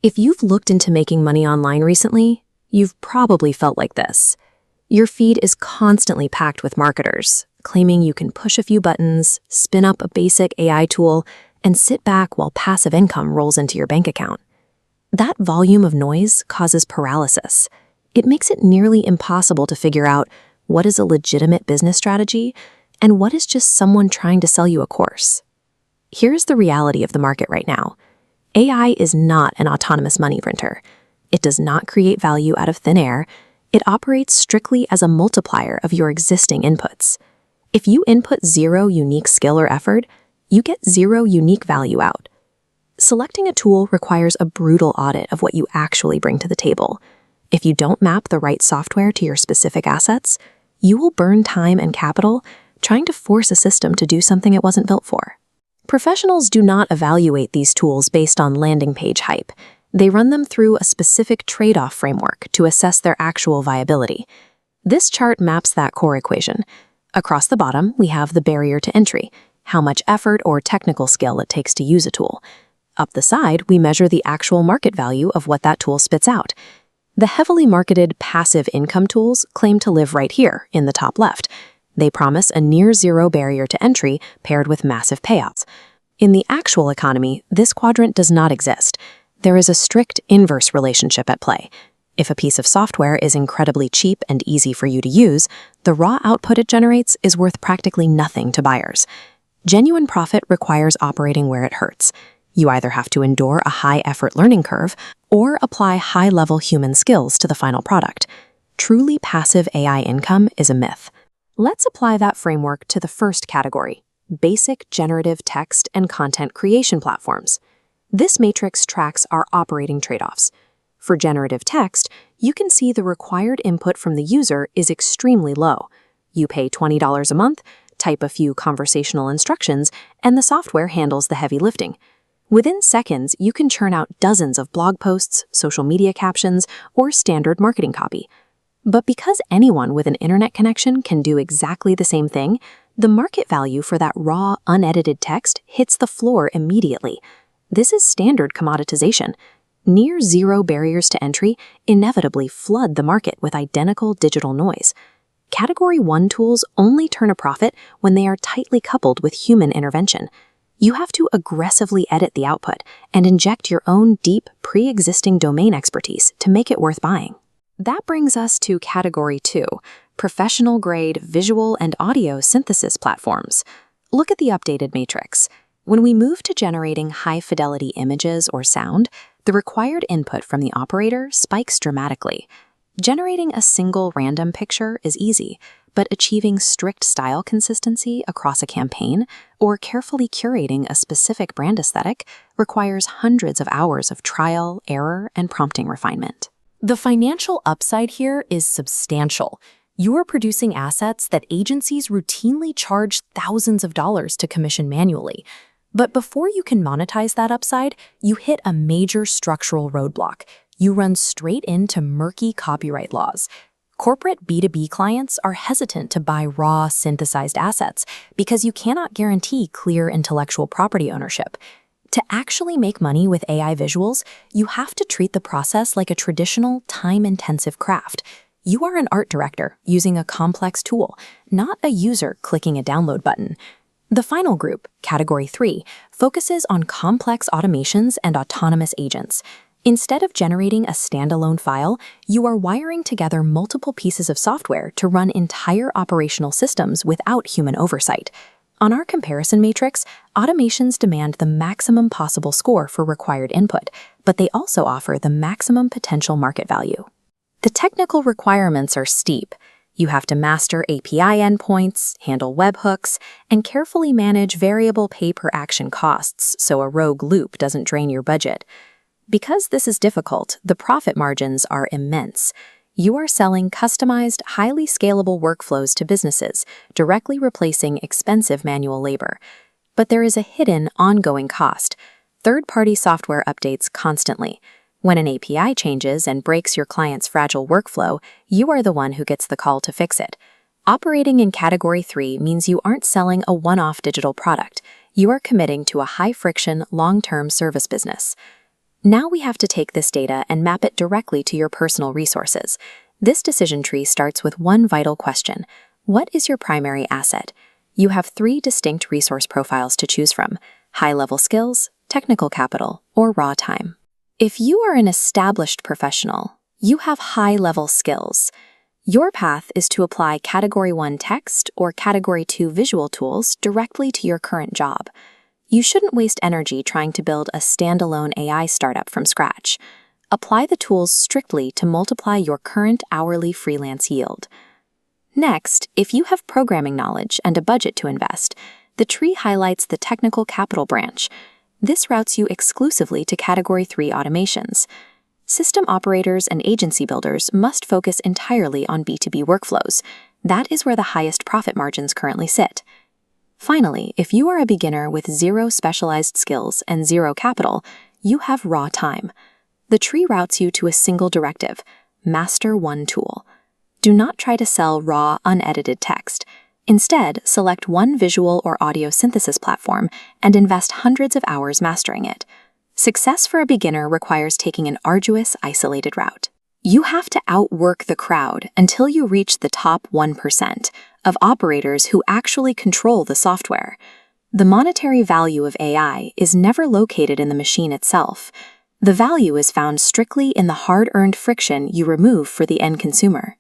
If you've looked into making money online recently, you've probably felt like this. Your feed is constantly packed with marketers, claiming you can push a few buttons, spin up a basic AI tool, and sit back while passive income rolls into your bank account. That volume of noise causes paralysis. It makes it nearly impossible to figure out what is a legitimate business strategy and what is just someone trying to sell you a course. Here's the reality of the market right now. AI is not an autonomous money printer. It does not create value out of thin air. It operates strictly as a multiplier of your existing inputs. If you input zero unique skill or effort, you get zero unique value out. Selecting a tool requires a brutal audit of what you actually bring to the table. If you don't map the right software to your specific assets, you will burn time and capital trying to force a system to do something it wasn't built for. Professionals do not evaluate these tools based on landing page hype. They run them through a specific trade-off framework to assess their actual viability. This chart maps that core equation. Across the bottom, we have the barrier to entry, how much effort or technical skill it takes to use a tool. Up the side, we measure the actual market value of what that tool spits out. The heavily marketed passive income tools claim to live right here in the top left. They promise a near-zero barrier to entry paired with massive payouts. In the actual economy, this quadrant does not exist. There is a strict inverse relationship at play. If a piece of software is incredibly cheap and easy for you to use, the raw output it generates is worth practically nothing to buyers. Genuine profit requires operating where it hurts. You either have to endure a high-effort learning curve or apply high-level human skills to the final product. Truly passive AI income is a myth. Let's apply that framework to the first category, basic generative text and content creation platforms. This matrix tracks our operating trade-offs. For generative text, you can see the required input from the user is extremely low. You pay $20 a month, type a few conversational instructions, and the software handles the heavy lifting. Within seconds, you can churn out dozens of blog posts, social media captions, or standard marketing copy. But because anyone with an internet connection can do exactly the same thing, the market value for that raw, unedited text hits the floor immediately. This is standard commoditization. Near-zero barriers to entry inevitably flood the market with identical digital noise. Category 1 tools only turn a profit when they are tightly coupled with human intervention. You have to aggressively edit the output and inject your own deep, pre-existing domain expertise to make it worth buying. That brings us to Category 2, professional-grade visual and audio synthesis platforms. Look at the updated matrix. When we move to generating high-fidelity images or sound, the required input from the operator spikes dramatically. Generating a single random picture is easy, but achieving strict style consistency across a campaign or carefully curating a specific brand aesthetic requires hundreds of hours of trial, error, and prompting refinement. The financial upside here is substantial. You are producing assets that agencies routinely charge thousands of dollars to commission manually. But before you can monetize that upside, you hit a major structural roadblock. You run straight into murky copyright laws. Corporate B2B clients are hesitant to buy raw, synthesized assets because you cannot guarantee clear intellectual property ownership. To actually make money with AI visuals, you have to treat the process like a traditional, time-intensive craft. You are an art director using a complex tool, not a user clicking a download button. The final group, Category 3, focuses on complex automations and autonomous agents. Instead of generating a standalone file, you are wiring together multiple pieces of software to run entire operational systems without human oversight. On our comparison matrix, automations demand the maximum possible score for required input, but they also offer the maximum potential market value. The technical requirements are steep. You have to master API endpoints, handle webhooks, and carefully manage variable pay-per-action costs so a rogue loop doesn't drain your budget. Because this is difficult, the profit margins are immense. You are selling customized, highly scalable workflows to businesses, directly replacing expensive manual labor. But there is a hidden, ongoing cost. Third-party software updates constantly. When an API changes and breaks your client's fragile workflow, you are the one who gets the call to fix it. Operating in Category 3 means you aren't selling a one-off digital product. You are committing to a high-friction, long-term service business. Now we have to take this data and map it directly to your personal resources. This decision tree starts with one vital question. What is your primary asset? You have 3 distinct resource profiles to choose from: high-level skills, technical capital, or raw time. If you are an established professional, you have high-level skills. Your path is to apply Category 1 text or Category 2 visual tools directly to your current job. You shouldn't waste energy trying to build a standalone AI startup from scratch. Apply the tools strictly to multiply your current hourly freelance yield. Next, if you have programming knowledge and a budget to invest, the tree highlights the technical capital branch. This routes you exclusively to Category 3 automations. System operators and agency builders must focus entirely on B2B workflows. That is where the highest profit margins currently sit. Finally, if you are a beginner with 0 specialized skills and 0 capital, you have raw time. The tree routes you to a single directive: master one tool. Do not try to sell raw, unedited text. Instead, select one visual or audio synthesis platform and invest hundreds of hours mastering it. Success for a beginner requires taking an arduous, isolated route. You have to outwork the crowd until you reach the top 1% of operators who actually control the software. The monetary value of AI is never located in the machine itself. The value is found strictly in the hard-earned friction you remove for the end consumer.